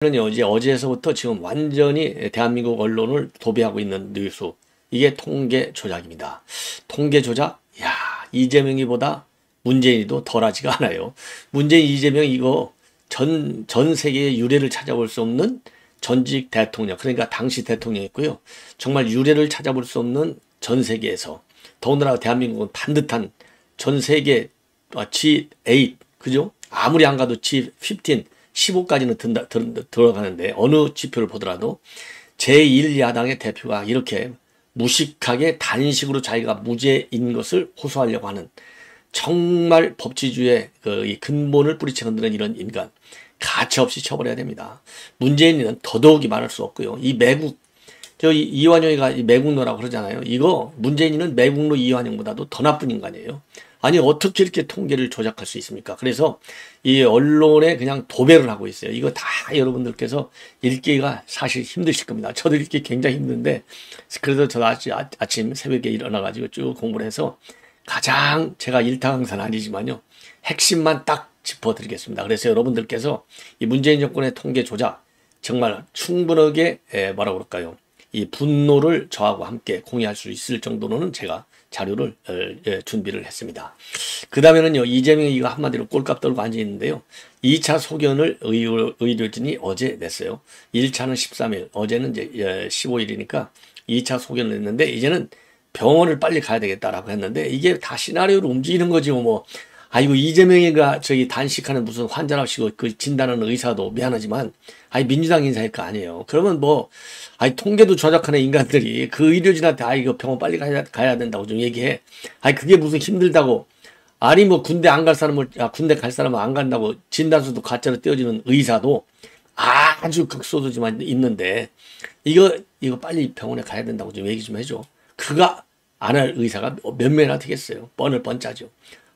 는요, 이제 어제서부터 지금 완전히 대한민국 언론을 도배하고 있는 뉴스. 이게 통계 조작입니다. 통계 조작? 야, 이재명이보다 문재인이도 덜하지가 않아요. 문재인, 이재명 이거 전 세계의 유례를 찾아볼 수 없는 전직 대통령, 그러니까 당시 대통령이었고요. 정말 유례를 찾아볼 수 없는 전 세계에서, 더군다나 대한민국은 반듯한 전 세계 G8, 그죠? 아무리 안 가도 G15, 15까지는 들어가는데 어느 지표를 보더라도 제1야당의 대표가 이렇게 무식하게 단식으로 자기가 무죄인 것을 호소하려고 하는, 정말 법치주의의 이 근본을 뿌리채 흔드는 이런 인간, 가차없이 처벌해야 됩니다. 문재인은 더더욱이 말할 수 없고요. 이 매국, 이완용이가 매국노라고 그러잖아요. 이거 문재인은 매국노 이완용보다도 더 나쁜 인간이에요. 아니 어떻게 이렇게 통계를 조작할 수 있습니까? 그래서 이 언론에 그냥 도배를 하고 있어요. 이거 다 여러분들께서 읽기가 사실 힘드실 겁니다. 저도 읽기 굉장히 힘든데, 그래서 저 아침 새벽에 일어나가지고 쭉 공부를 해서 가장, 제가 일타 강사는 아니지만요, 핵심만 딱 짚어드리겠습니다. 그래서 여러분들께서 이 문재인 정권의 통계 조작 정말 충분하게 뭐라고 그럴까요? 이 분노를 저하고 함께 공유할 수 있을 정도로는 제가 자료를 준비를 했습니다. 그 다음에는요, 이재명이 이거 한마디로 꼴값 떨고 앉아있는데요. 2차 소견을 의료진이 어제 냈어요. 1차는 13일, 어제는 이제 15일이니까 2차 소견을 냈는데, 이제는 병원을 빨리 가야 되겠다라고 했는데, 이게 다 시나리오로 움직이는 거지, 뭐. 아이고, 이재명이가 저기 단식하는 무슨 환자랍시고 그 진단하는 의사도 미안하지만, 아이, 민주당 인사일 거 아니에요. 그러면 뭐, 아이, 통계도 조작하는 인간들이 그 의료진한테, 아, 이거 병원 빨리 가야 된다고 좀 얘기해. 아이, 그게 무슨 힘들다고. 아니, 뭐, 군대 안 갈 사람을, 군대 갈 사람은 안 간다고 진단서도 가짜로 떼어주는 의사도 아주 극소수지만 있는데, 이거 빨리 병원에 가야 된다고 좀 얘기 좀 해줘. 그가 안 할 의사가 몇 명이나 되겠어요. 뻔을 뻔짜죠.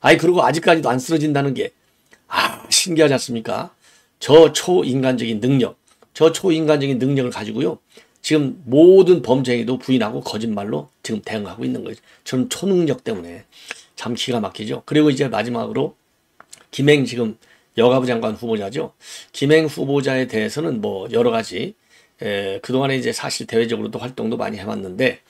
아이, 그리고 아직까지도 안 쓰러진다는 게, 신기하지 않습니까? 저 초인간적인 능력을 가지고요, 지금 모든 범죄에도 부인하고 거짓말로 지금 대응하고 있는 거죠. 저는 초능력 때문에 참 기가 막히죠. 그리고 이제 마지막으로 김행, 지금 여가부 장관 후보자죠. 김행 후보자에 대해서는 뭐 여러 가지, 그동안에 이제 사실 대외적으로도 활동도 많이 해왔는데,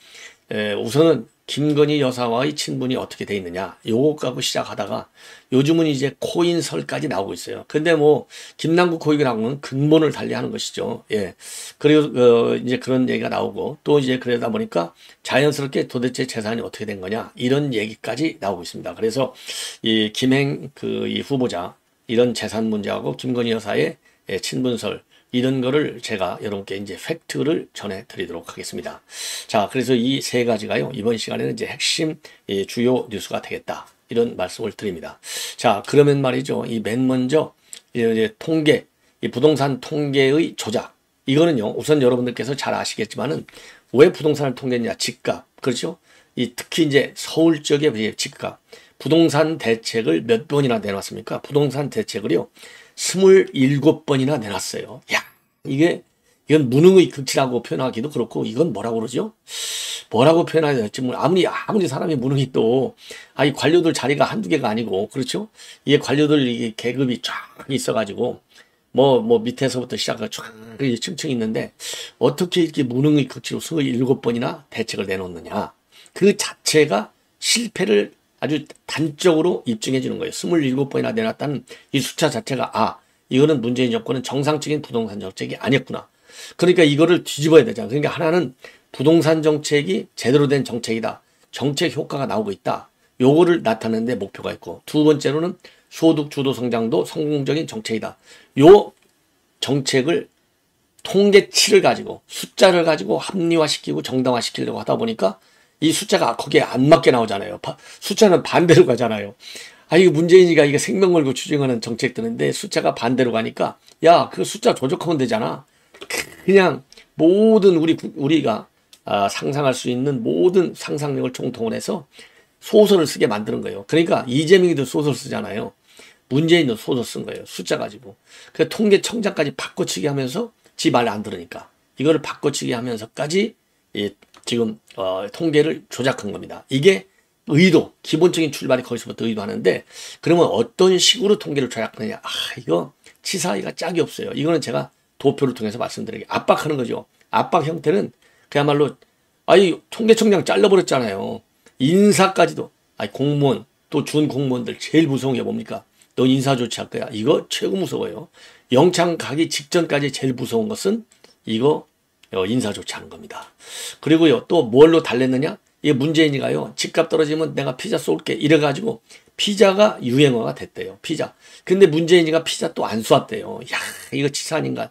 우선은 김건희 여사와의 친분이 어떻게 돼 있느냐, 요거 갖고 시작하다가 요즘은 이제 코인설까지 나오고 있어요. 근데 뭐 김남국 고위원하고는 근본을 달리하는 것이죠. 예. 그리고 이제 그런 얘기가 나오고, 또 이제 그러다 보니까 자연스럽게 도대체 재산이 어떻게 된 거냐, 이런 얘기까지 나오고 있습니다. 그래서 이 김행 이 후보자 이런 재산 문제하고 김건희 여사의 친분설, 이런 거를 제가 여러분께 이제 팩트를 전해드리도록 하겠습니다. 자, 그래서 이 세 가지가요, 이번 시간에는 이제 핵심 주요 뉴스가 되겠다, 이런 말씀을 드립니다. 자, 그러면 말이죠, 이 맨 먼저 이제 통계, 이 부동산 통계의 조작, 이거는요, 우선 여러분들께서 잘 아시겠지만은 왜 부동산을 통계했냐, 집값, 그렇죠? 특히 이제 서울 지역의 집값, 부동산 대책을 몇 번이나 내놨습니까? 부동산 대책을요, 27번이나 내놨어요. 야, 이건 무능의 극치라고 표현하기도 그렇고, 이건 뭐라고 그러죠? 뭐라고 표현해야 될지, 아무리 사람이 무능이 또, 이 관료들 자리가 한두 개가 아니고, 그렇죠? 이게 관료들 이게 계급이 쫙 있어가지고, 뭐 밑에서부터 시작해서 쫙 층층 있는데, 어떻게 이렇게 무능의 극치로 27번이나 대책을 내놓느냐. 그 자체가 실패를 아주 단적으로 입증해 주는 거예요. 27번이나 내놨다는 이 숫자 자체가, 이거는 문재인 정권은 정상적인 부동산 정책이 아니었구나. 그러니까 이거를 뒤집어야 되잖아. 그러니까 하나는 부동산 정책이 제대로 된 정책이다, 정책 효과가 나오고 있다, 요거를 나타내는 데 목표가 있고, 두 번째로는 소득 주도 성장도 성공적인 정책이다. 요 정책을 통계치를 가지고, 숫자를 가지고 합리화시키고 정당화시키려고 하다 보니까 이 숫자가 거기에 안 맞게 나오잖아요. 숫자는 반대로 가잖아요. 이거 문재인이가 이게 생명 걸고 추진하는 정책들인데 숫자가 반대로 가니까, 야, 그 숫자 조작하면 되잖아. 그냥 모든 우리가 상상할 수 있는 모든 상상력을 총동원해서 소설을 쓰게 만드는 거예요. 그러니까 이재명이도 소설 쓰잖아요. 문재인도 소설 쓴 거예요. 숫자 가지고. 그 통계청장까지 바꿔치기 하면서 지 말 안 들으니까 이거를 바꿔치기 하면서까지 지금 통계를 조작한 겁니다. 이게 기본적인 출발이 거기서부터 의도하는데, 그러면 어떤 식으로 통계를 조작하느냐. 이거 치사하기가 짝이 없어요. 이거는 제가 도표를 통해서 말씀드리게 압박하는 거죠. 압박 형태는 그야말로 아니 통계청장 잘라버렸잖아요. 인사까지도 아니 공무원 또 준 공무원들 제일 무서운 게 뭡니까? 너 인사 조치할 거야. 이거 최고 무서워요. 영창 가기 직전까지 제일 무서운 것은 이거 인사 조치하는 겁니다. 그리고요 또 뭘로 달랬느냐? 이게 문재인이가요 집값 떨어지면 내가 피자 쏠게 이래가지고 피자가 유행어가 됐대요. 피자. 근데 문재인이가 피자 또 안 쏘았대요. 야 이거 치사한 인간.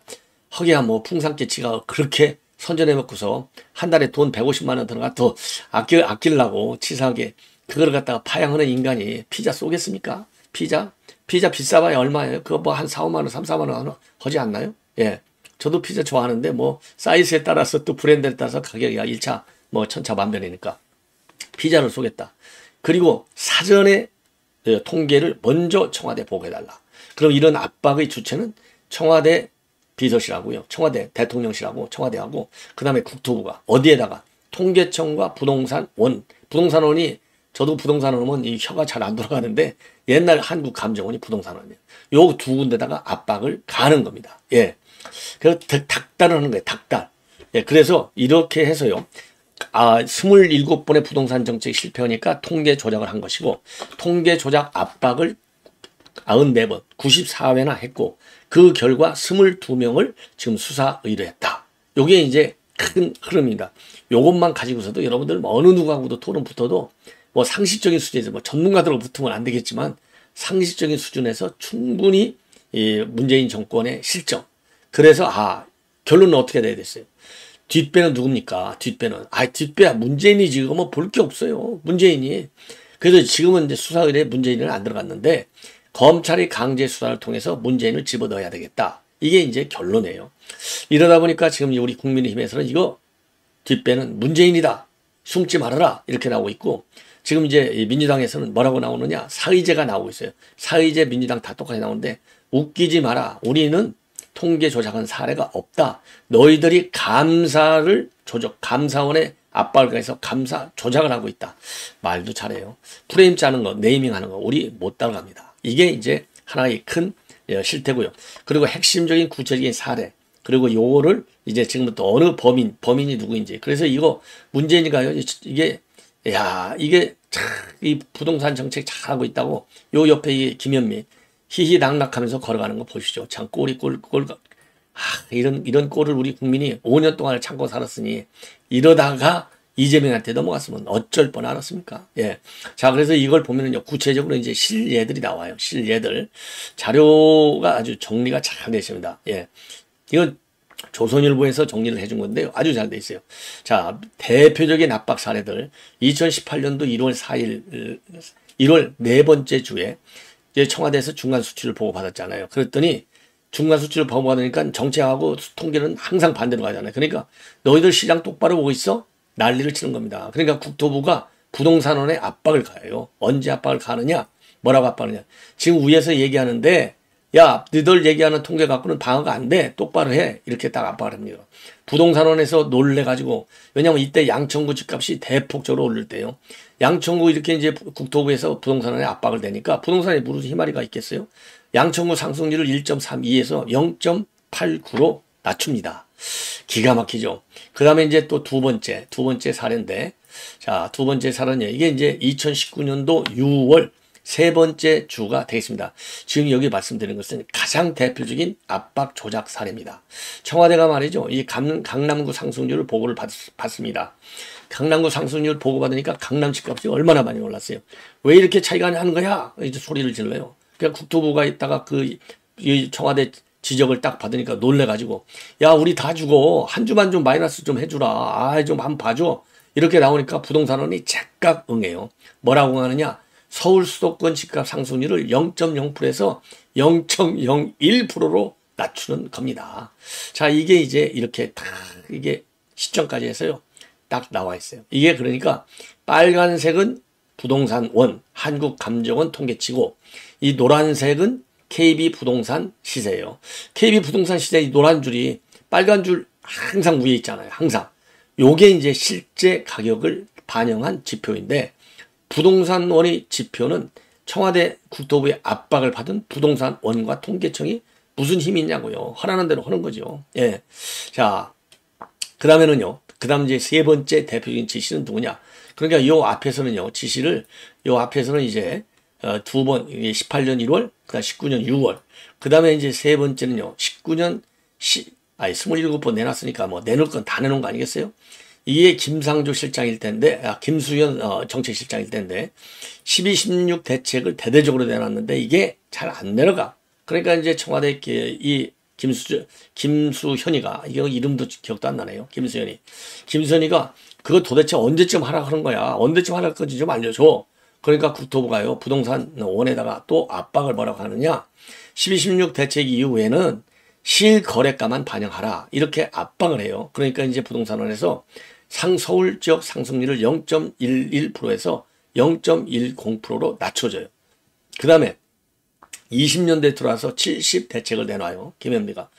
허기야 뭐 풍산깨치가 그렇게 선전해 먹고서 한 달에 돈 150만 원 들어가 더 아끼려고 치사하게 그걸 갖다가 파양하는 인간이 피자 쏘겠습니까? 피자 비싸봐야 얼마예요? 그거 뭐 한 4, 5만 원, 3, 4만 원 하지 않나요? 예. 저도 피자 좋아하는데 뭐 사이즈에 따라서 또 브랜드에 따라서 가격이 1차 뭐 천차만별이니까 피자를 쏘겠다. 그리고 사전에 통계를 먼저 청와대 보고해달라. 그럼 이런 압박의 주체는 청와대 비서실하고요. 청와대 대통령실하고 청와대하고 그 다음에 국토부가 어디에다가 통계청과 부동산원. 부동산원이 저도 부동산원 오면 이 혀가 잘 안 돌아가는데 옛날 한국감정원이 부동산원이에요. 요 두 군데다가 압박을 가는 겁니다. 예. 그래서 닥달을 하는 거예요. 닥달. 예. 그래서 이렇게 해서요. 27번의 부동산 정책이 실패하니까 통계 조작을 한 것이고 통계 조작 압박을 94번, 94회나 했고 그 결과 22명을 지금 수사 의뢰했다. 요게 이제 큰 흐름입니다. 요것만 가지고서도 여러분들 어느 누구하고도 토론 붙어도 뭐 상식적인 수준에서 뭐 전문가들하고 붙으면 안 되겠지만 상식적인 수준에서 충분히 이 문재인 정권의 실정. 그래서 결론은 어떻게 돼야 됐어요? 뒷배는 누굽니까? 뒷배는 뒷배야 문재인이 지금 뭐 볼 게 없어요. 문재인이. 그래서 지금은 이제 수사 의뢰에 문재인은 안 들어갔는데 검찰이 강제 수사를 통해서 문재인을 집어넣어야 되겠다. 이게 이제 결론이에요. 이러다 보니까 지금 우리 국민의힘에서는 이거 뒷배는 문재인이다. 숨지 말아라. 이렇게 나오고 있고 지금 이제 민주당에서는 뭐라고 나오느냐. 사의제가 나오고 있어요. 사의제 민주당 다 똑같이 나오는데 웃기지 마라. 우리는 통계 조작한 사례가 없다. 너희들이 감사원의 압박을 가해서 감사 조작을 하고 있다. 말도 잘해요. 프레임 짜는 거, 네이밍하는 거 우리 못 따라갑니다. 이게 이제 하나의 큰 실태고요. 그리고 핵심적인 구체적인 사례. 그리고 요거를 이제 지금부터 어느 범인이 누구인지. 그래서 이거 문재인이가요. 이게 참 이 부동산 정책 잘하고 있다고 요 옆에 이 김현미 희희낙낙하면서 걸어가는 거 보시죠. 참 이런 꼴을 우리 국민이 5년 동안을 참고 살았으니 이러다가 이재명한테 넘어갔으면 어쩔 뻔 알았습니까? 예. 자, 그래서 이걸 보면은요, 구체적으로 이제 실예들이 나와요. 실예들. 자료가 아주 정리가 잘 되어 있습니다. 예. 이건 조선일보에서 정리를 해준 건데요. 아주 잘 돼 있어요. 자, 대표적인 압박 사례들. 2018년도 1월 4일, 1월 네 번째 주에 이제 청와대에서 중간 수치를 보고받았잖아요. 그랬더니 중간 수치를 보고받으니까 정책하고 통계는 항상 반대로 가잖아요. 그러니까 너희들 시장 똑바로 보고 있어? 난리를 치는 겁니다. 그러니까 국토부가 부동산원에 압박을 가해요. 언제 압박을 가느냐? 뭐라고 압박하느냐? 지금 위에서 얘기하는데 야, 너희들 얘기하는 통계 갖고는 방어가 안 돼. 똑바로 해. 이렇게 딱 압박을 합니다. 부동산원에서 놀래가지고 왜냐면 이때 양천구 집값이 대폭적으로 오를 때요. 양천구 이렇게 이제 국토부에서 부동산원에 압박을 대니까 부동산에 무슨 희마리가 있겠어요? 양천구 상승률을 1.32에서 0.89로 낮춥니다. 기가 막히죠. 그 다음에 이제 또 두 번째 사례인데, 자, 두 번째 사례는 이게 이제 2019년도 6월 세 번째 주가 되겠습니다. 지금 여기 말씀드리는 것은 가장 대표적인 압박 조작 사례입니다. 청와대가 말이죠. 이 강남구 상승률을 보고를 받습니다. 강남구 상승률 보고 받으니까 강남 집값이 얼마나 많이 올랐어요. 왜 이렇게 차이가 나는 거야? 이제 소리를 질러요. 그러니까 국토부가 있다가 이 청와대 지적을 딱 받으니까 놀래가지고 야 우리 다 죽어. 한 주만 좀 마이너스 좀 해주라. 좀 한번 봐줘. 이렇게 나오니까 부동산원이 즉각 응해요. 뭐라고 하느냐. 서울 수도권 집값 상승률을 0.0%에서 0.01%로 낮추는 겁니다. 자, 이게 이제 이렇게 딱 이게 시점까지 해서요. 딱 나와 있어요. 이게 그러니까 빨간색은 부동산원, 한국감정원 통계치고 이 노란색은 KB 부동산 시세예요. KB 부동산 시세 이 노란 줄이 빨간 줄 항상 위에 있잖아요. 항상. 요게 이제 실제 가격을 반영한 지표인데 부동산원의 지표는 청와대 국토부의 압박을 받은 부동산원과 통계청이 무슨 힘이 있냐고요. 하라는 대로 하는 거죠. 예. 자, 그 다음에는요. 그 다음 이제 세 번째 대표적인 지시는 누구냐. 그러니까 요 앞에서는요. 지시를, 요 앞에서는 이제, 두 번, 18년 1월, 그 다음 19년 6월. 그 다음에 이제 세 번째는요. 19년 27번 내놨으니까 뭐 내놓을 건 다 내놓은 거 아니겠어요? 이게 김상조 실장일 텐데, 김수현 정책실장일 텐데, 12, 16 대책을 대대적으로 내놨는데 이게 잘 안 내려가. 그러니까 이제 청와대 이 김수현이가, 이거 이름도 기억도 안 나네요. 김수현이가 그거 도대체 언제쯤 하라 그런 거야. 언제쯤 하라 건지 좀 알려줘. 그러니까 국토부가요. 부동산 원에다가 또 압박을 뭐라고 하느냐. 12, 16 대책 이후에는 실거래가만 반영하라. 이렇게 압박을 해요. 그러니까 이제 부동산원에서 서울 지역 상승률을 0.11%에서 0.10%로 낮춰줘요. 그 다음에 20년대 들어와서 70 대책을 내놔요. 김현미가.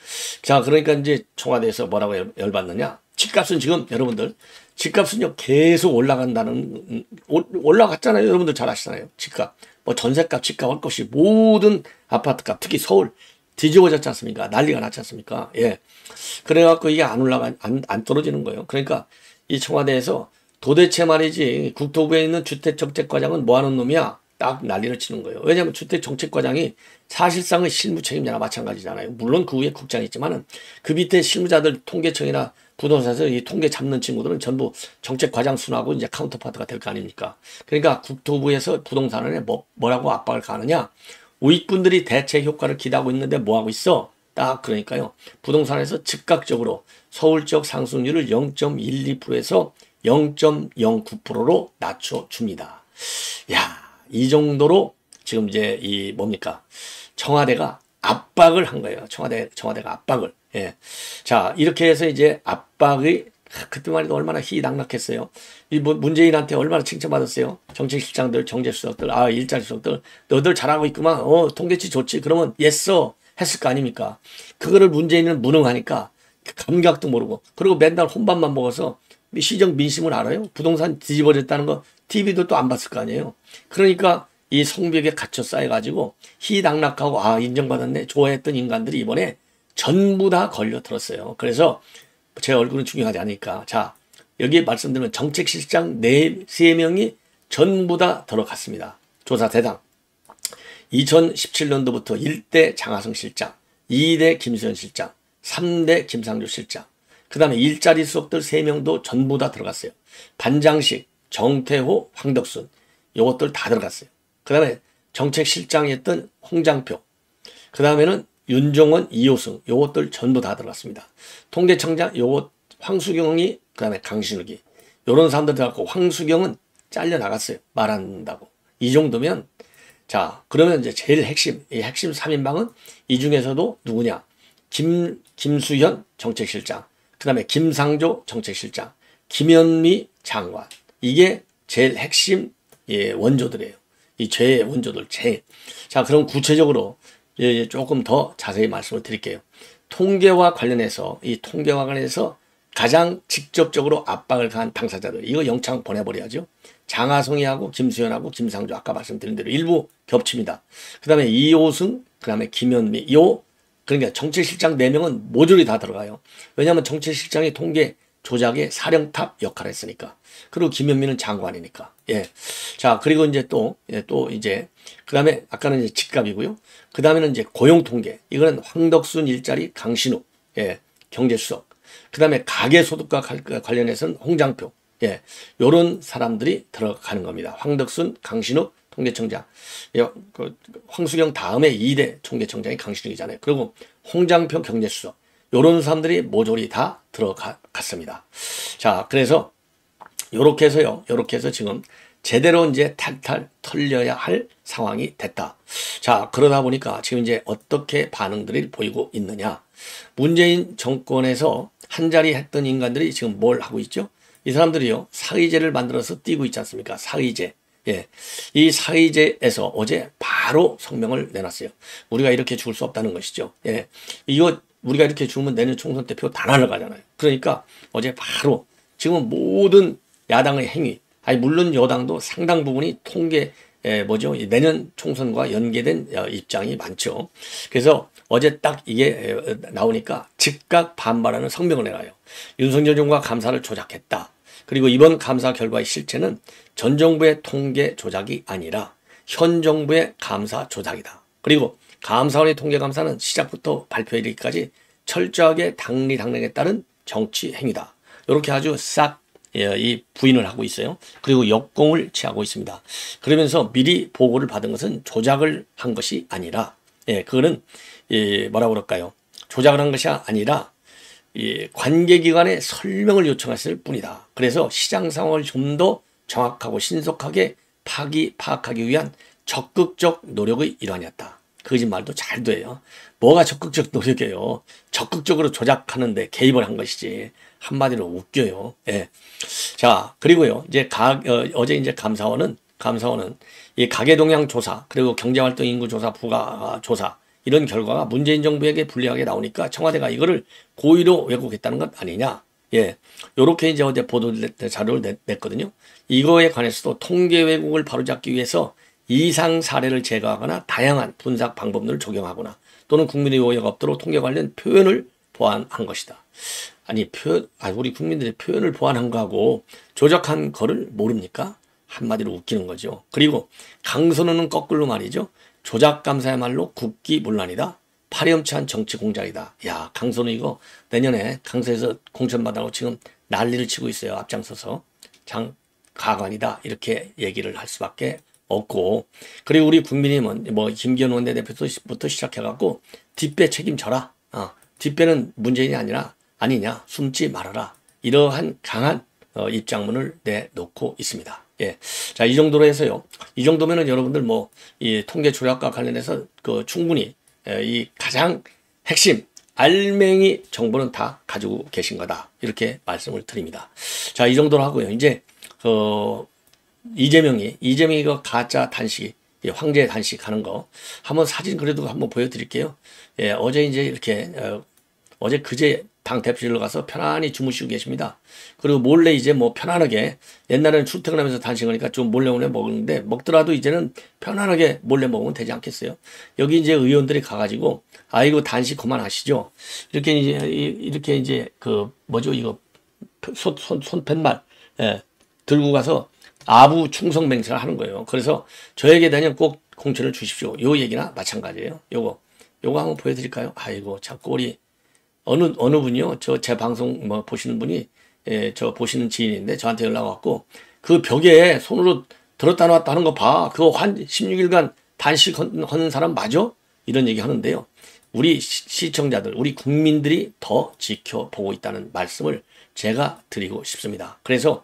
자, 그러니까 이제 청와대에서 뭐라고 열받느냐. 집값은 지금 여러분들, 집값은요 계속 올라갔잖아요. 여러분들 잘 아시잖아요. 집값. 뭐 전세값, 집값 할 것이 모든 아파트값, 특히 서울 뒤집어졌지 않습니까? 난리가 났지 않습니까? 예. 그래갖고 이게 안 떨어지는 거예요. 그러니까 이 청와대에서 도대체 말이지 국토부에 있는 주택정책과장은 뭐 하는 놈이야? 딱 난리를 치는 거예요. 왜냐하면 주택정책과장이 사실상은 실무 책임자나 마찬가지잖아요. 물론 그 위에 국장이 있지만은 그 밑에 실무자들 통계청이나 부동산에서 이 통계 잡는 친구들은 전부 정책과장 순하고 이제 카운터파트가 될 거 아닙니까? 그러니까 국토부에서 부동산에 뭐라고 압박을 가느냐? 우익분들이 대책 효과를 기대하고 있는데 뭐하고 있어? 딱 그러니까요. 부동산에서 즉각적으로 서울 지역 상승률을 0.12%에서 0.09%로 낮춰줍니다. 야, 이 정도로 지금 이제 이 뭡니까? 청와대가 압박을 한 거예요. 청와대가 압박을. 예. 자, 이렇게 해서 이제 압박이 그때만 해도 얼마나 희낙낙했어요. 이 문재인한테 얼마나 칭찬받았어요. 정책실장들, 정제수석들, 일자리수석들, 너들 잘하고 있구만. 통계치 좋지. 그러면 예써 했을 거 아닙니까? 그거를 문재인은 무능하니까 감각도 모르고, 그리고 맨날 혼밥만 먹어서 시정 민심을 알아요. 부동산 뒤집어졌다는 거 TV도 또 안 봤을 거 아니에요. 그러니까 이 성벽에 갇혀 쌓여가지고 희낙낙하고 인정받았네 좋아했던 인간들이 이번에 전부 다 걸려들었어요. 그래서 제 얼굴은 중요하지 않으니까, 자, 여기 말씀드리면 정책실장 3명이 전부 다 들어갔습니다. 조사 대상. 2017년도부터 1대 장하성 실장, 2대 김수현 실장, 3대 김상조 실장, 그 다음에 일자리 수석들 3명도 전부 다 들어갔어요. 반장식, 정태호, 황덕순, 요것들 다 들어갔어요. 그 다음에 정책실장이었던 홍장표, 그 다음에는 윤종원, 이호승, 요것들 전부 다 들어갔습니다. 통계청장, 요것 황수경이, 그 다음에 강신욱이, 요런 사람들 들어갔고, 황수경은 잘려나갔어요. 말 안 한다고. 이 정도면, 자, 그러면 이제 제일 핵심, 이 핵심 3인방은 이 중에서도 누구냐? 김수현 정책실장, 그 다음에 김상조 정책실장, 김현미 장관. 이게 제일 핵심 원조들이에요. 이 죄의 원조들, 죄. 자, 그럼 구체적으로 조금 더 자세히 말씀을 드릴게요. 통계와 관련해서, 이 통계와 관련해서 가장 직접적으로 압박을 가한 당사자들, 이거 영장 보내버려야죠. 장하성이하고 김수현하고 김상조, 아까 말씀드린 대로 일부 겹칩니다. 그 다음에 이호승, 그 다음에 김현미, 그러니까 정책실장 4명은 모조리 다 들어가요. 왜냐하면 정책실장이 통계 조작의 사령탑 역할을 했으니까. 그리고 김현미는 장관이니까. 예. 자, 그리고 이제 또 이제, 그 다음에 아까는 이제 집값이고요. 그 다음에는 이제 고용통계. 이거는 황덕순 일자리 강신욱, 경제수석. 그 다음에 가계소득과 관련해서는 홍장표. 요런 사람들이 들어가는 겁니다. 황덕순, 강신욱, 통계청장. 황수경 다음에 2대 통계청장이 강신욱이잖아요. 그리고 홍장표 경제수석. 요런 사람들이 모조리 다 들어갔습니다. 자, 그래서 요렇게 해서 지금 제대로 이제 탈탈 털려야 할 상황이 됐다. 자, 그러다 보니까 지금 이제 어떻게 반응들이 보이고 있느냐. 문재인 정권에서 한자리 했던 인간들이 지금 뭘 하고 있죠? 이 사람들이요, 사의제를 만들어서 띄고 있지 않습니까? 사의제. 이 사의제에서 어제 바로 성명을 내놨어요. 우리가 이렇게 죽을 수 없다는 것이죠. 이거 우리가 이렇게 죽으면 내년 총선 때 표 다 날아가잖아요. 그러니까 어제 바로 지금 모든 야당의 행위, 물론 여당도 상당 부분이 내년 총선과 연계된 입장이 많죠. 그래서 어제 딱 이게 나오니까 즉각 반발하는 성명을 내놔요. 윤석열 정부가 감사를 조작했다. 그리고 이번 감사 결과의 실체는 전 정부의 통계 조작이 아니라 현 정부의 감사 조작이다. 그리고 감사원의 통계 감사는 시작부터 발표에 이르기까지 철저하게 당리당략에 따른 정치 행위다. 이렇게 아주 싹 이 부인을 하고 있어요. 그리고 역공을 취하고 있습니다. 그러면서 미리 보고를 받은 것은 조작을 한 것이 아니라, 그거는 뭐라고 그럴까요? 조작을 한 것이 아니라 관계기관에 설명을 요청했을 뿐이다. 그래서 시장 상황을 좀 더 정확하고 신속하게 파악하기 위한 적극적 노력의 일환이었다. 거짓말도 잘 돼요. 뭐가 적극적 노력이에요. 적극적으로 조작하는데 개입을 한 것이지. 한마디로 웃겨요. 예. 자, 그리고요, 이제 어제 이제 감사원은 이 가계동향 조사, 그리고 경제활동 인구 조사, 부가 조사, 이런 결과가 문재인 정부에게 불리하게 나오니까 청와대가 이거를 고의로 왜곡했다는 것 아니냐. 예. 요렇게 이제 어제 보도 자료를 냈거든요. 이거에 관해서도 통계 왜곡을 바로잡기 위해서 이상 사례를 제거하거나 다양한 분석 방법론을 적용하거나 또는 국민의 오해가 없도록 통계 관련 표현을 보완한 것이다. 아니, 우리 국민들의 표현을 보완한 거하고 조작한 거를 모릅니까? 한마디로 웃기는 거죠. 그리고 강선우는 거꾸로 말이죠. 조작감사야말로 국기문란이다. 파렴치한 정치 공작이다. 야, 강선우 이거 내년에 강서에서 공천받아고 지금 난리를 치고 있어요. 앞장서서. 가관이다. 이렇게 얘기를 할 수밖에 없고. 그리고 우리 국민의힘은 뭐 김기현 원내대표부터 시작해갖고 뒷배 책임져라. 뒷배는 문재인이 아니냐. 숨지 말아라. 이러한 강한 입장문을 내놓고 있습니다. 예. 자, 이 정도로 해서요. 이 정도면은 여러분들 이 통계 조작과 관련해서 충분히 이 가장 핵심 알맹이 정보는 다 가지고 계신 거다. 이렇게 말씀을 드립니다. 자, 이 정도로 하고요. 이제 이재명이 그 가짜 단식, 황제 단식 하는 거 한번 사진 그래도 한번 보여드릴게요. 예, 어제 이제 이렇게 어제 그제 당 대표실로 가서 편안히 주무시고 계십니다. 그리고 몰래 이제 편안하게, 옛날에는 출퇴근하면서 단식하니까 좀 몰래 먹는데 먹더라도 이제는 편안하게 몰래 먹으면 되지 않겠어요? 여기 이제 의원들이 가가지고 아이고 단식 그만하시죠. 이렇게 이제 이거 손팻말 들고 가서 아부 충성 맹세를 하는 거예요. 그래서 저에게 대한 꼭 공천을 주십시오. 요 얘기나 마찬가지예요. 요거 한번 보여드릴까요? 아이고 참 꼴이. 어느 분이요, 제 방송 보시는 분이, 저 보시는 지인인데 저한테 연락 왔고, 그 벽에 손으로 들었다 놨다 하는 거 봐. 그거 16일간 단식하는 사람 맞아? 이런 얘기 하는데요. 우리 시청자들, 우리 국민들이 더 지켜보고 있다는 말씀을 제가 드리고 싶습니다. 그래서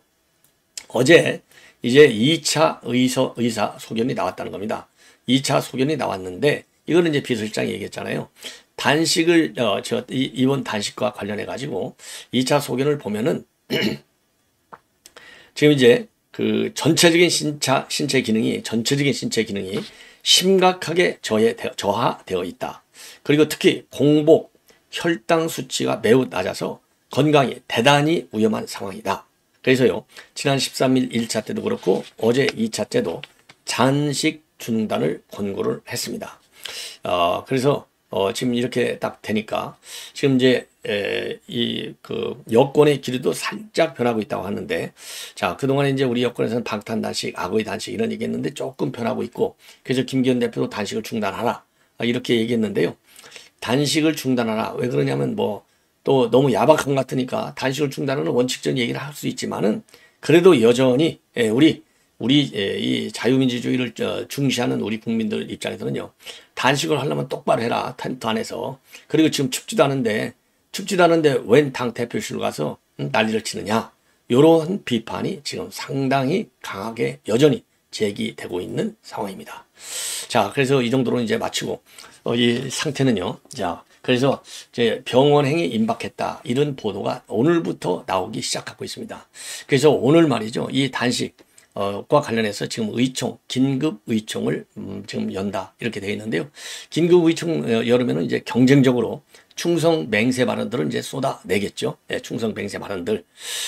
어제 이제 2차 의사 소견이 나왔다는 겁니다. 2차 소견이 나왔는데, 이거는 이제 비서실장이 얘기했잖아요. 단식을, 이번 단식과 관련해가지고 2차 소견을 보면은, 지금 이제 전체적인 신체 기능이 심각하게 저하되어 있다. 그리고 특히 공복, 혈당 수치가 매우 낮아서 건강이 대단히 위험한 상황이다. 그래서요, 지난 13일 1차 때도 그렇고 어제 2차 때도 단식 중단을 권고를 했습니다. 그래서 지금 이렇게 딱 되니까 지금 이제 여권의 길이도 살짝 변하고 있다고 하는데, 자, 그동안에 이제 우리 여권에서는 방탄 단식, 악의 단식 이런 얘기했는데 조금 변하고 있고, 그래서 김기현 대표도 단식을 중단하라 이렇게 얘기했는데요. 단식을 중단하라. 왜 그러냐면 또 너무 야박한 것 같으니까 단식을 중단하는 원칙적인 얘기를 할 수 있지만은, 그래도 여전히 우리 이 자유민주주의를 중시하는 우리 국민들 입장에서는요, 단식을 하려면 똑바로 해라, 텐트 안에서. 그리고 지금 춥지도 않은데 웬 당 대표실로 가서 난리를 치느냐, 이런 비판이 지금 상당히 강하게 여전히 제기되고 있는 상황입니다. 자, 그래서 이 정도로 이제 마치고 이 상태는요. 자, 그래서 이제 병원행위 임박했다, 이런 보도가 오늘부터 나오기 시작하고 있습니다. 그래서 오늘 말이죠, 이 단식 과 관련해서 지금 긴급 의총을 지금 연다, 이렇게 되어 있는데요. 긴급 의총 열으면은 이제 경쟁적으로 충성 맹세 발언들을 이제 쏟아내겠죠. 충성 맹세 발언들.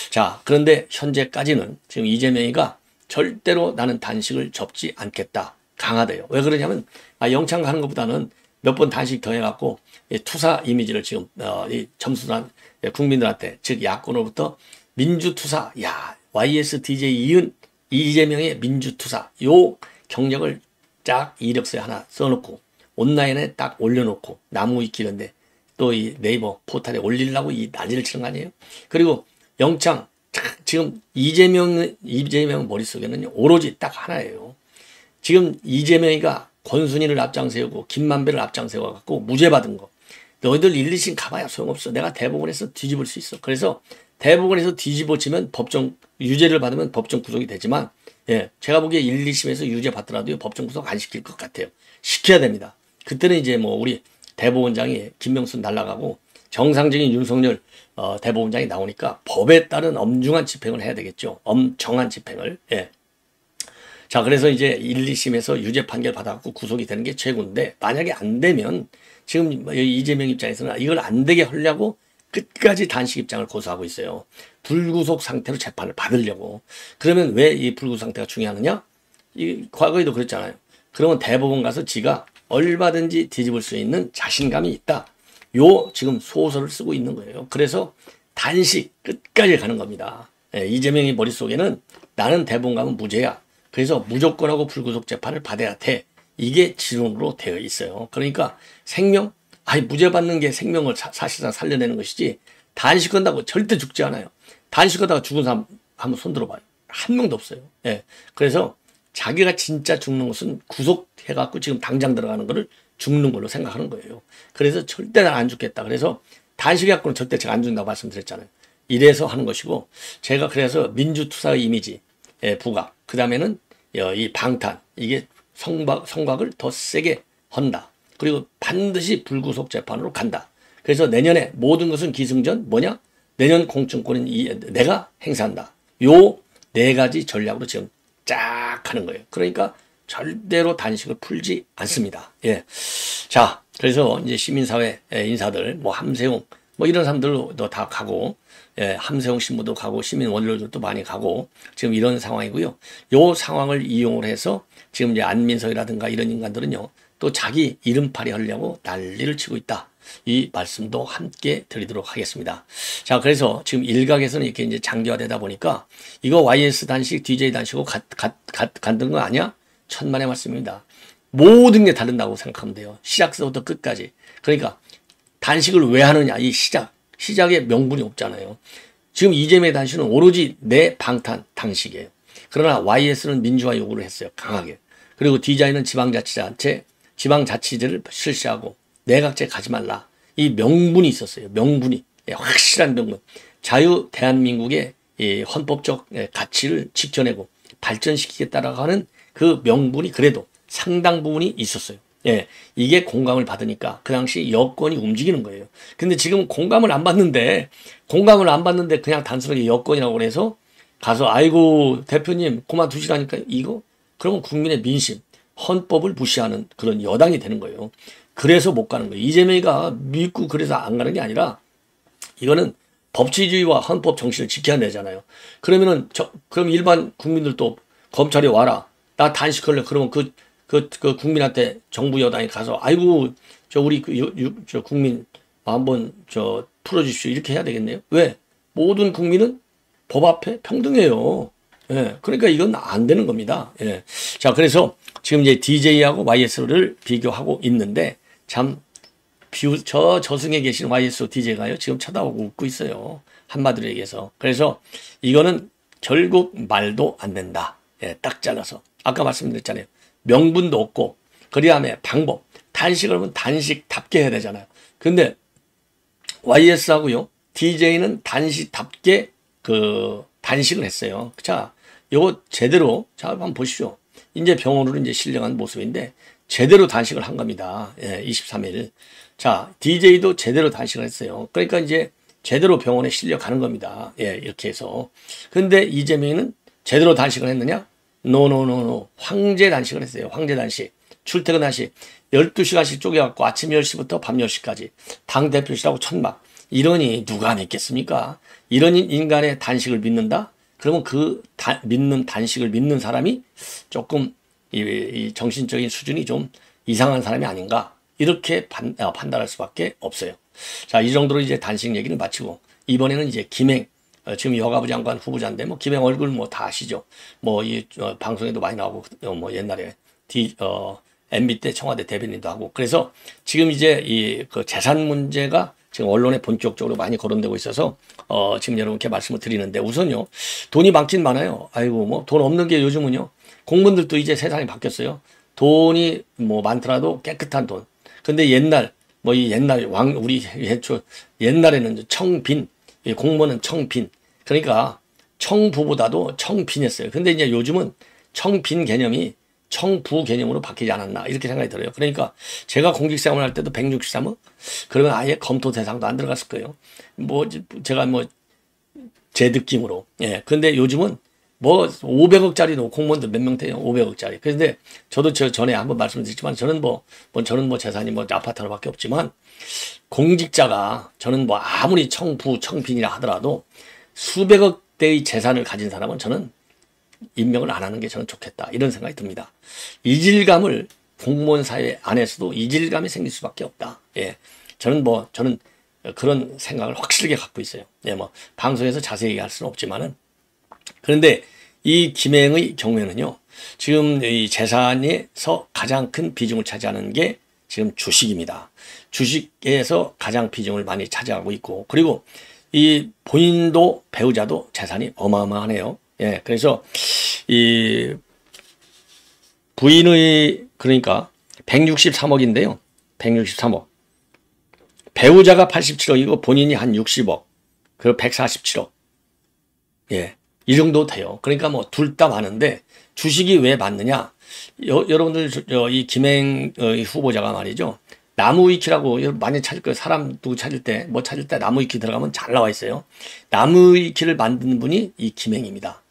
자, 그런데 현재까지는 지금 이재명이가 절대로 나는 단식을 접지 않겠다, 강하대요. 왜 그러냐면 영창 가는 것보다는 몇 번 단식 더 해갖고 투사 이미지를 지금 이 점수단 국민들한테 즉 야권으로부터 민주투사 야 YS DJ 이재명의 민주투사 요 경력을 쫙 이력서에 하나 써놓고 온라인에 딱 올려놓고 나무 위키 이런데 또 이 네이버 포털에 올리려고 이 난리를 치는 거 아니에요? 그리고 영장 지금 이재명 머릿속에는 오로지 딱 하나예요. 지금 이재명이가 권순일을 앞장세우고 김만배를 앞장세워 갖고 무죄 받은 거. 너희들 1, 2심 가봐야 소용없어. 내가 대법원에서 뒤집을 수 있어. 그래서 대법원에서 뒤집어지면 법정 유죄를 받으면 법정 구속이 되지만 제가 보기에 1, 2심에서 유죄 받더라도 법정 구속 안 시킬 것 같아요. 시켜야 됩니다. 그때는 이제 뭐 우리 대법원장이 김명순 날라가고 정상적인 윤석열 대법원장이 나오니까 법에 따른 엄중한 집행을 해야 되겠죠. 엄정한 집행을. 자, 그래서 이제 1, 2심에서 유죄 판결 받아갖고 구속이 되는 게 최고인데 만약에 안 되면 지금 이재명 입장에서는 이걸 안 되게 하려고 끝까지 단식 입장을 고수하고 있어요. 불구속 상태로 재판을 받으려고. 그러면 왜 이 불구속 상태가 중요하느냐? 이 과거에도 그랬잖아요. 그러면 대법원 가서 지가 얼마든지 뒤집을 수 있는 자신감이 있다. 요 지금 소설을 쓰고 있는 거예요. 그래서 단식 끝까지 가는 겁니다. 이재명의 머릿속에는 나는 대법원 가면 무죄야. 그래서 무조건하고 불구속 재판을 받아야 돼. 이게 지론으로 되어 있어요. 그러니까 생명? 무죄 받는 게 생명을 사실상 살려내는 것이지 단식한다고 절대 죽지 않아요. 단식하다가 죽은 사람 한번 손 들어봐요. 한 명도 없어요. 그래서 자기가 진짜 죽는 것은 구속해갖고 지금 당장 들어가는 거를 죽는 걸로 생각하는 거예요. 그래서 절대 난 안 죽겠다. 그래서 단식해갖고는 절대 제가 안 죽는다고 말씀드렸잖아요. 이래서 하는 것이고 제가 그래서 민주투사의 이미지 부각 그 다음에는 이 방탄 이게 성곽을 더 세게 헌다. 그리고 반드시 불구속 재판으로 간다. 그래서 내년에 모든 것은 기승전 뭐냐? 내년 공천권은 내가 행사한다. 요 네 가지 전략으로 지금 쫙 하는 거예요. 그러니까 절대로 단식을 풀지 않습니다. 자, 그래서 이제 시민사회 인사들, 뭐 함세웅, 뭐 이런 사람들도 다 가고, 함세웅 신부도 가고, 시민 원로들도 많이 가고, 지금 이런 상황이고요. 요 상황을 이용을 해서 지금 이제 안민석이라든가 이런 인간들은요, 또 자기 이름팔이 하려고 난리를 치고 있다. 이 말씀도 함께 드리도록 하겠습니다. 자, 그래서 지금 일각에서는 이렇게 이제 장기화되다 보니까 이거 YS 단식, DJ 단식하고 같은 거 아니야? 천만의 말씀입니다. 모든 게 다른다고 생각하면 돼요. 시작서부터 끝까지. 그러니까 단식을 왜 하느냐? 이 시작에 명분이 없잖아요. 지금 이재명의 단식은 오로지 내 방탄 단식이에요. 그러나 YS는 민주화 요구를 했어요. 강하게. 그리고 DJ는 지방자치제를 실시하고 내각제 가지 말라. 이 명분이 있었어요. 명분이. 확실한 명분. 자유 대한민국의 헌법적 가치를 지켜내고 발전시키겠다라고 하는 그 명분이 그래도 상당 부분이 있었어요. 이게 공감을 받으니까 그 당시 여권이 움직이는 거예요. 근데 지금 공감을 안 받는데 그냥 단순하게 여권이라고 해서 가서 아이고 대표님 그만두시라니까 이거? 그러면 국민의 민심, 헌법을 무시하는 그런 여당이 되는 거예요. 그래서 못 가는 거예요. 이재명이가 믿고 그래서 안 가는 게 아니라 이거는 법치주의와 헌법 정신을 지켜야 되잖아요. 그러면은 그럼 일반 국민들도 검찰에 와라. 나 단식할래. 그러면 그 국민한테 정부 여당이 가서 아이고 우리 국민 한번 풀어주십시오. 이렇게 해야 되겠네요. 왜? 모든 국민은 법 앞에 평등해요. 그러니까 이건 안 되는 겁니다. 자, 그래서 지금 이제 DJ하고 YS를 비교하고 있는데 참 저승에 계신 YS DJ가요. 지금 쳐다보고 웃고 있어요. 한마디로 얘기해서. 그래서 이거는 결국 말도 안 된다. 딱 잘라서. 아까 말씀드렸잖아요. 명분도 없고 그 다음에 방법. 단식을 하면 단식답게 해야 되잖아요. 근데 YS하고요. DJ는 단식답게 단식을 했어요. 자, 요거 제대로 한번 보십시오. 이제 병원으로 이제 실려간 모습인데 제대로 단식을 한 겁니다. 23일. 자, DJ도 제대로 단식을 했어요. 그러니까 이제 제대로 병원에 실려가는 겁니다. 이렇게 해서. 근데 이재명은 제대로 단식을 했느냐? 노. 황제 단식을 했어요. 황제 단식. 출퇴근 단식. 12시간씩 쪼개갖고 아침 10시부터 밤 10시까지. 당대표실하고 천막. 이러니 누가 믿겠습니까? 이런 인간의 단식을 믿는다? 그러면 믿는 단식을 믿는 사람이 조금 이 정신적인 수준이 좀 이상한 사람이 아닌가? 이렇게 판단할 수밖에 없어요. 자, 이 정도로 이제 단식 얘기를 마치고 이번에는 이제 김행, 지금 여가부 장관 후보자인데 뭐 김행 얼굴 뭐 다 아시죠? 뭐 이 방송에도 많이 나오고 뭐 옛날에 MB 때 청와대 대변인도 하고. 그래서 지금 이제 이 그 재산 문제가 지금 언론에 본격적으로 많이 거론되고 있어서 지금 여러분께 말씀을 드리는데, 우선요, 돈이 많긴 많아요. 아이고 뭐 돈 없는 게 요즘은요, 공무원들도 이제 세상이 바뀌었어요. 돈이 뭐 많더라도 깨끗한 돈. 근데 옛날 뭐 이 옛날 우리 옛날에는 청빈, 이 공무원은 청빈. 그러니까 청부보다도 청빈했어요. 근데 이제 요즘은 청빈 개념이 청부 개념으로 바뀌지 않았나, 이렇게 생각이 들어요. 그러니까 제가 공직생활 할 때도 163억? 그러면 아예 검토 대상도 안 들어갔을 거예요. 뭐 제가 뭐 제 느낌으로. 예. 근데 요즘은 뭐 500억짜리도 공무원들 몇 명 돼요. 500억짜리. 그런데 저도 전에 한번 말씀드렸지만 저는 저는 뭐 재산이 뭐 아파트 하나밖에 없지만, 공직자가 저는 뭐 아무리 청부 청빈이라 하더라도 수백억대의 재산을 가진 사람은 저는 임명을 안 하는 게 저는 좋겠다, 이런 생각이 듭니다. 이질감을, 공무원 사회 안에서도 이질감이 생길 수밖에 없다. 예. 저는 그런 생각을 확실하게 갖고 있어요. 예, 뭐 방송에서 자세히 얘기할 수는 없지만은. 그런데 이 김행의 경우에는요, 지금 이 재산에서 가장 큰 비중을 차지하는 게 지금 주식입니다. 주식에서 가장 비중을 많이 차지하고 있고, 그리고 이 본인도 배우자도 재산이 어마어마하네요. 예, 그래서 이 부인의, 그러니까 163억인데요. 163억. 배우자가 87억이고 본인이 한 60억. 그리고 147억. 예. 이 정도 돼요. 그러니까 뭐 둘 다 많은데 주식이 왜 많느냐? 여러분들 이 김행 후보자가 말이죠. 나무위키라고 많이 찾을 거예요. 사람 누구 찾을 때 나무위키 들어가면 잘 나와 있어요. 나무위키를 만든 분이 이 김행입니다.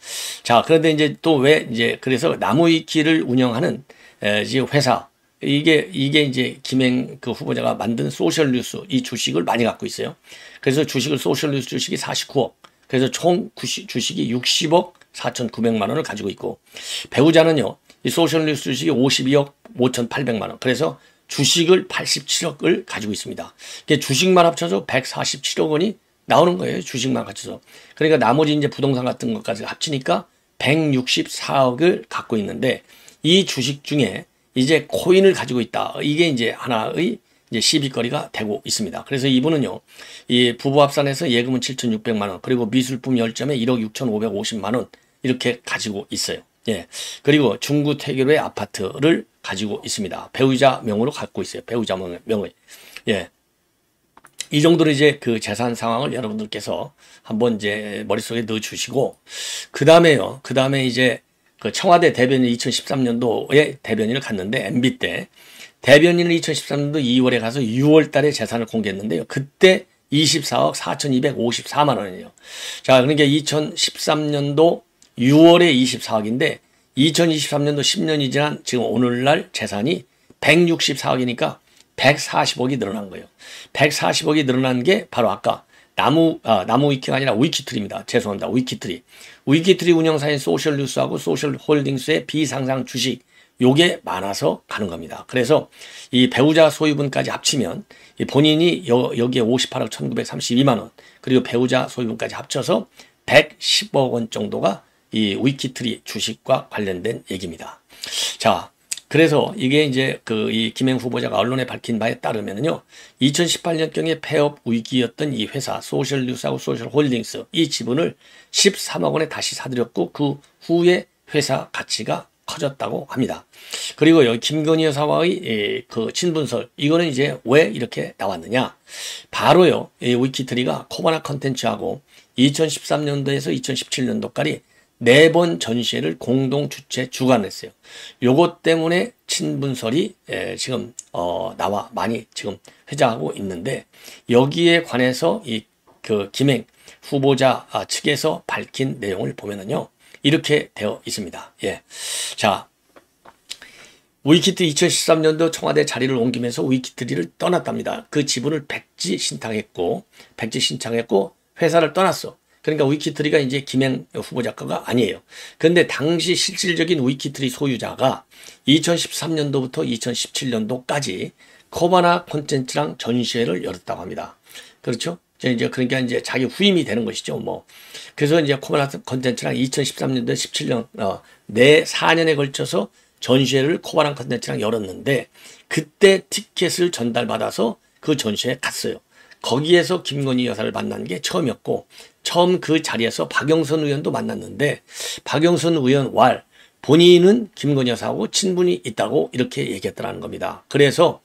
자, 그런데 이제 또 왜 이제 그래서 나무위키를 운영하는 회사, 이게 이제 김행 그 후보자가 만든 소셜뉴스, 이 주식을 많이 갖고 있어요. 그래서 소셜뉴스 주식이 49억. 그래서 총 주식이 60억 4,900만 원을 가지고 있고, 배우자는요, 이 소셜뉴스 주식이 52억 5,800만 원. 그래서 주식을 87억을 가지고 있습니다. 주식만 합쳐서 147억 원이 나오는 거예요. 주식만 합쳐서. 그러니까 나머지 이제 부동산 같은 것까지 합치니까 164억을 갖고 있는데, 이 주식 중에 이제 코인을 가지고 있다. 이게 이제 하나의 이제 시비거리가 되고 있습니다. 그래서 이분은요, 이 부부 합산해서 예금은 7,600만 원, 그리고 미술품 10점에 1억 6,550만 원 이렇게 가지고 있어요. 예. 그리고 중구 태교로의 아파트를 가지고 있습니다. 배우자 명으로 갖고 있어요. 배우자 명의. 예. 이 정도로 이제 그 재산 상황을 여러분들께서 한번 이제 머릿속에 넣어 주시고, 그 다음에 이제 그 청와대 대변인 2013년도에 대변인을 갔는데, MB 때 대변인을 2013년도 2월에 가서 6월 달에 재산을 공개했는데요. 그때 24억 4,254만 원이에요. 자, 그러니까 2013년도 6월에 24억인데 2023년도 10년이 지난 지금 오늘날 재산이 164억이니까 140억이 늘어난 거예요. 140억이 늘어난 게 바로 아까 나무위키가 아니라 위키트리입니다. 죄송합니다. 위키트리. 위키트리 운영사인 소셜뉴스하고 소셜홀딩스의 비상장 주식, 요게 많아서 가는 겁니다. 그래서 이 배우자 소유분까지 합치면 본인이 여기에 58억 1932만 원, 그리고 배우자 소유분까지 합쳐서 110억 원 정도가 이 위키트리 주식과 관련된 얘기입니다. 자, 그래서 이게 이제 이 김행 후보자가 언론에 밝힌 바에 따르면요, 2018년경에 폐업 위기였던 이 회사 소셜뉴스하고 소셜홀딩스, 이 지분을 13억 원에 다시 사들였고, 그 후에 회사 가치가 커졌다고 합니다. 그리고 여기 김건희 여사와의 그 친분설, 이거는 이제 왜 이렇게 나왔느냐? 바로요, 이 위키트리가 코바나 컨텐츠하고 2013년도에서 2017년도까지 4번 전시회를 공동 주최 주관했어요. 요것 때문에 친분설이 지금 나와 많이 지금 회자하고 있는데, 여기에 관해서 이 그 김행 후보자 측에서 밝힌 내용을 보면은요, 이렇게 되어 있습니다. 예. 자, 위키트리 2013년도 청와대 자리를 옮기면서 위키트리를 떠났답니다. 그 지분을 백지 신청했고 회사를 떠났어. 그러니까 위키트리가 이제 김행 후보자 거가 아니에요. 그런데 당시 실질적인 위키트리 소유자가 2013년도부터 2017년도까지 코바나 콘텐츠랑 전시회를 열었다고 합니다. 그렇죠? 이제 그러니까 이제 자기 후임이 되는 것이죠. 뭐 그래서 이제 코바나 콘텐츠랑 2013년도 17년 내 4년에 걸쳐서 전시회를 코바나 콘텐츠랑 열었는데 그때 티켓을 전달받아서 그 전시회에 갔어요. 거기에서 김건희 여사를 만난 게 처음이었고 처음 그 자리에서 박영선 의원도 만났는데 박영선 의원 본인은 김건희 여사하고 친분이 있다고 이렇게 얘기했더라는 겁니다. 그래서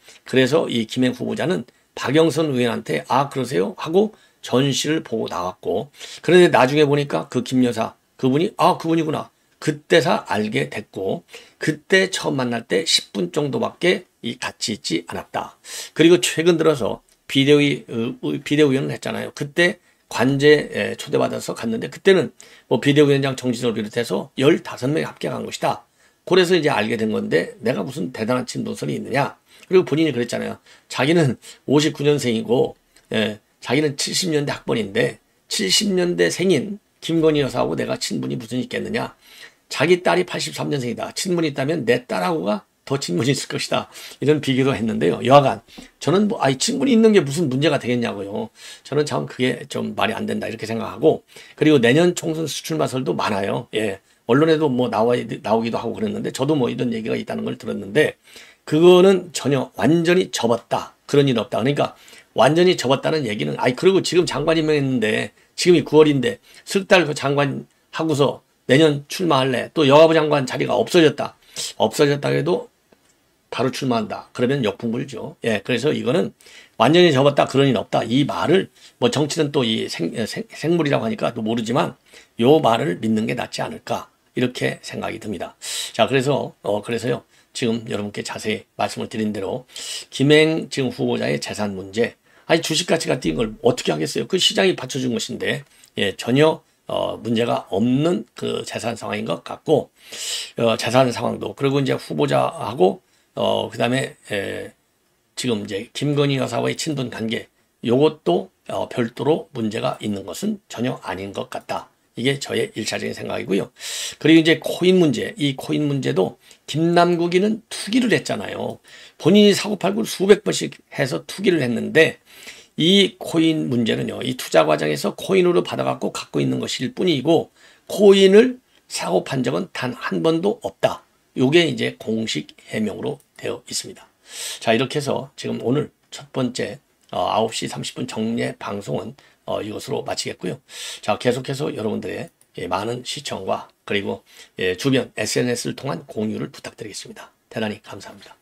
이 김행 후보자는 박영선 의원한테 아 그러세요? 하고 전시를 보고 나왔고 그런데 나중에 보니까 그 김 여사 그분이 아 그분이구나. 그때서 알게 됐고 그때 처음 만날 때 10분 정도밖에 같이 있지 않았다. 그리고 최근 들어서 비대위원을 했잖아요. 그때 관제 초대받아서 갔는데 그때는 뭐 비대위원장 정진호를 비롯해서 15명이 합격한 것이다. 그래서 이제 알게 된 건데 내가 무슨 대단한 친분선이 있느냐. 그리고 본인이 그랬잖아요. 자기는 59년생이고 자기는 70년대 학번인데 70년대 생인 김건희 여사하고 내가 친분이 무슨 있겠느냐. 자기 딸이 83년생이다. 친분이 있다면 내 딸하고가 더 친분이 있을 것이다. 이런 비교도 했는데요. 여하간 저는 뭐 친분이 있는 게 무슨 문제가 되겠냐고요. 저는 참 그게 좀 말이 안 된다 이렇게 생각하고 그리고 내년 총선 수출마설도 많아요. 예. 언론에도 뭐 나오기도 하고 그랬는데 저도 뭐 이런 얘기가 있다는 걸 들었는데 그거는 전혀 완전히 접었다. 그런 일 없다. 그러니까 완전히 접었다는 얘기는 그리고 지금 장관 임명했는데 지금이 9월인데 석 달 그 장관 하고서 내년 출마할래. 또 여가부 장관 자리가 없어졌다 해도 바로 출마한다. 그러면 역풍불죠. 예, 그래서 이거는 완전히 접었다. 그런 일 없다. 이 말을 뭐 정치는 또 이 생물이라고 하니까 또 모르지만 요 말을 믿는 게 낫지 않을까 이렇게 생각이 듭니다. 자, 그래서요. 지금 여러분께 자세히 말씀을 드린 대로 김행 지금 후보자의 재산 문제, 주식 가치가 뛴 걸 어떻게 하겠어요? 그 시장이 받쳐준 것인데 전혀 문제가 없는 그 재산 상황인 것 같고 재산 상황도 그리고 이제 후보자하고 그다음에 지금 이제 김건희 여사와의 친분 관계 요것도 별도로 문제가 있는 것은 전혀 아닌 것 같다. 이게 저의 1차적인 생각이고요. 그리고 이제 코인 문제, 이 코인 문제도 김남국이는 투기를 했잖아요. 본인이 사고팔고를 수백 번씩 해서 투기를 했는데 이 코인 문제는요. 이 투자 과정에서 코인으로 받아갖고 갖고 있는 것일 뿐이고 코인을 사고 판 적은 단 한 번도 없다. 이게 이제 공식 해명으로 되어 있습니다. 자, 이렇게 해서 지금 오늘 첫 번째 9시 30분 정례 방송은 이것으로 마치겠고요. 자, 계속해서 여러분들의 많은 시청과 그리고 주변 SNS를 통한 공유를 부탁드리겠습니다. 대단히 감사합니다.